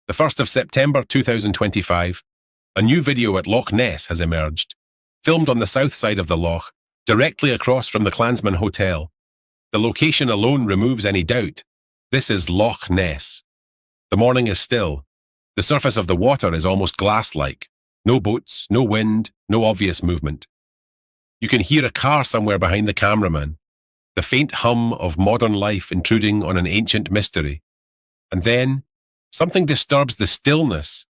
The 1st of September 2025, a new video at Loch Ness has emerged, filmed on the south side of the loch, directly across from the Clansman Hotel. The location alone removes any doubt. This is Loch Ness. The morning is still. The surface of the water is almost glass-like. No boats, no wind, no obvious movement. You can hear a car somewhere behind the cameraman, the faint hum of modern life intruding on an ancient mystery. And then, something disturbs the stillness.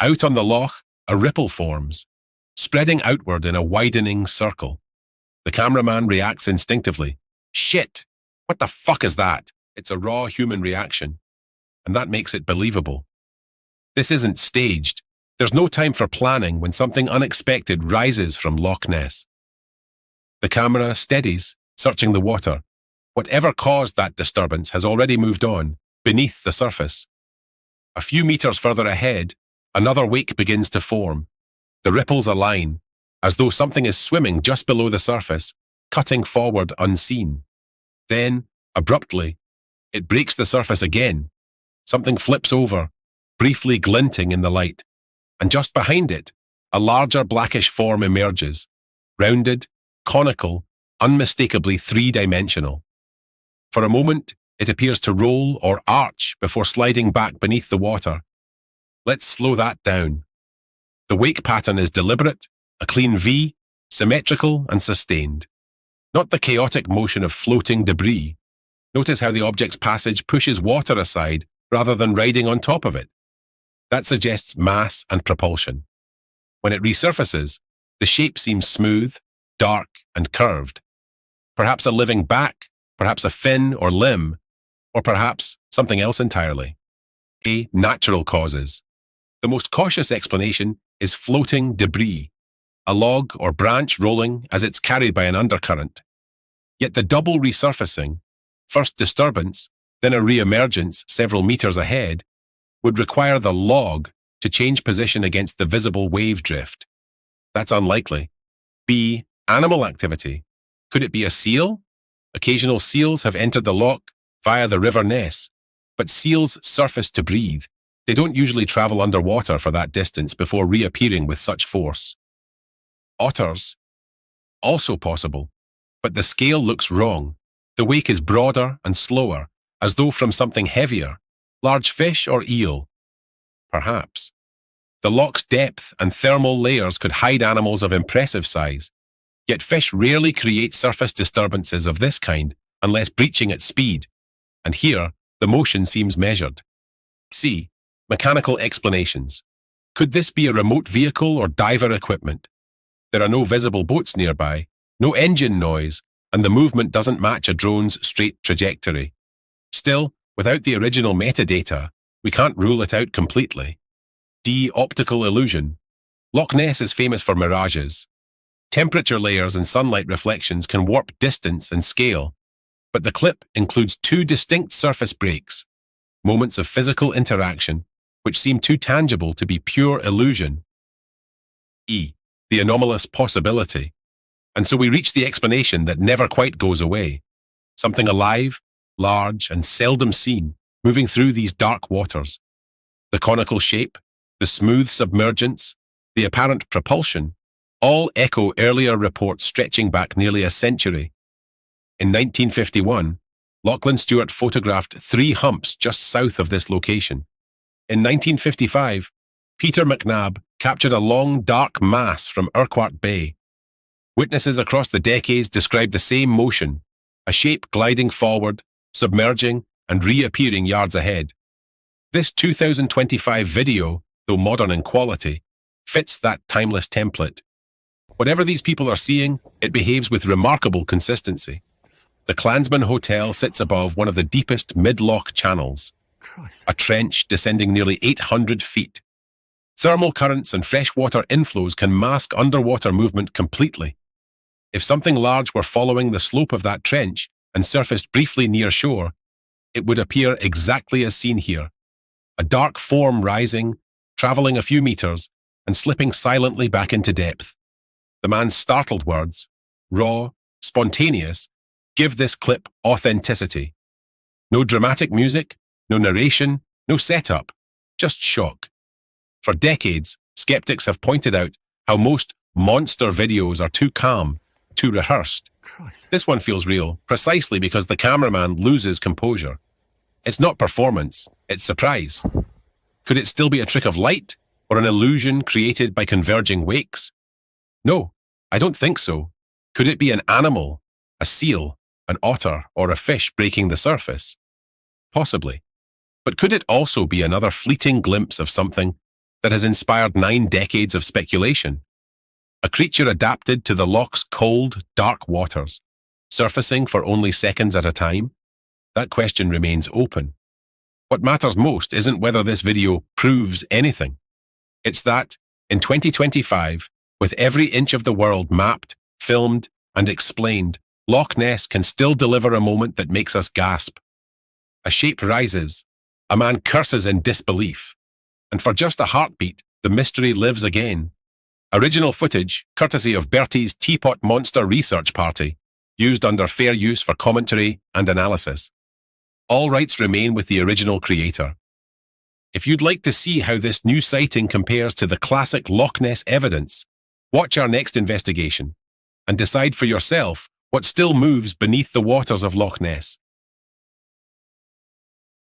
Out on the loch, a ripple forms, spreading outward in a widening circle. The cameraman reacts instinctively. Shit! What the fuck is that? It's a raw human reaction. And that makes it believable. This isn't staged. There's no time for planning when something unexpected rises from Loch Ness. The camera steadies, searching the water. Whatever caused that disturbance has already moved on, beneath the surface. A few meters further ahead, another wake begins to form. The ripples align, as though something is swimming just below the surface, cutting forward unseen. Then, abruptly, it breaks the surface again. Something flips over, briefly glinting in the light, and just behind it, a larger blackish form emerges, rounded, conical, unmistakably three-dimensional. For a moment, it appears to roll or arch before sliding back beneath the water. Let's slow that down. The wake pattern is deliberate, a clean V, symmetrical and sustained. Not the chaotic motion of floating debris. Notice how the object's passage pushes water aside rather than riding on top of it. That suggests mass and propulsion. When it resurfaces, the shape seems smooth, dark, and curved. Perhaps a living back, perhaps a fin or limb, or perhaps something else entirely. A. Natural causes. The most cautious explanation is floating debris, a log or branch rolling as it's carried by an undercurrent. Yet the double resurfacing, first disturbance, then a re-emergence several meters ahead, would require the log to change position against the visible wave drift. That's unlikely. B. Animal activity. Could it be a seal? Occasional seals have entered the loch via the River Ness, but seals surface to breathe. They don't usually travel underwater for that distance before reappearing with such force. Otters? Also possible, but the scale looks wrong. The wake is broader and slower, as though from something heavier. Large fish or eel? Perhaps. The loch's depth and thermal layers could hide animals of impressive size, yet fish rarely create surface disturbances of this kind unless breaching at speed, and here the motion seems measured. C. Mechanical explanations. Could this be a remote vehicle or diver equipment? There are no visible boats nearby, no engine noise, and the movement doesn't match a drone's straight trajectory. Still, without the original metadata, we can't rule it out completely. D. Optical illusion. Loch Ness is famous for mirages. Temperature layers and sunlight reflections can warp distance and scale, but the clip includes two distinct surface breaks, moments of physical interaction, which seem too tangible to be pure illusion. E. The anomalous possibility. And so we reach the explanation that never quite goes away. Something alive, large, and seldom seen, moving through these dark waters. The conical shape, the smooth submergence, the apparent propulsion, all echo earlier reports stretching back nearly a century. In 1951, Lachlan Stewart photographed 3 humps just south of this location. In 1955, Peter McNabb captured a long, dark mass from Urquhart Bay. Witnesses across the decades described the same motion, a shape gliding forward, submerging, and reappearing yards ahead. This 2025 video, though modern in quality, fits that timeless template. Whatever these people are seeing, it behaves with remarkable consistency. The Clansman Hotel sits above one of the deepest mid-loch channels, a trench descending nearly 800 feet. Thermal currents and freshwater inflows can mask underwater movement completely. If something large were following the slope of that trench and surfaced briefly near shore, it would appear exactly as seen here. A dark form rising, traveling a few meters, and slipping silently back into depth. The man's startled words, raw, spontaneous, give this clip authenticity. No dramatic music, no narration, no setup. just shock. For decades, skeptics have pointed out how most monster videos are too calm, too rehearsed. Christ. This one feels real, precisely because the cameraman loses composure. It's not performance, it's surprise. Could it still be a trick of light, or an illusion created by converging wakes? No, I don't think so. Could it be an animal, a seal, an otter, or a fish breaking the surface? Possibly. But could it also be another fleeting glimpse of something that has inspired 9 decades of speculation? A creature adapted to the loch's cold, dark waters, surfacing for only seconds at a time? That question remains open. What matters most isn't whether this video proves anything. It's that, in 2025, with every inch of the world mapped, filmed, and explained, Loch Ness can still deliver a moment that makes us gasp. A shape rises, a man curses in disbelief, and for just a heartbeat, the mystery lives again. Original footage, courtesy of Bertie's Teapot Monster Research Party, used under fair use for commentary and analysis. All rights remain with the original creator. If you'd like to see how this new sighting compares to the classic Loch Ness evidence, watch our next investigation and decide for yourself what still moves beneath the waters of Loch Ness.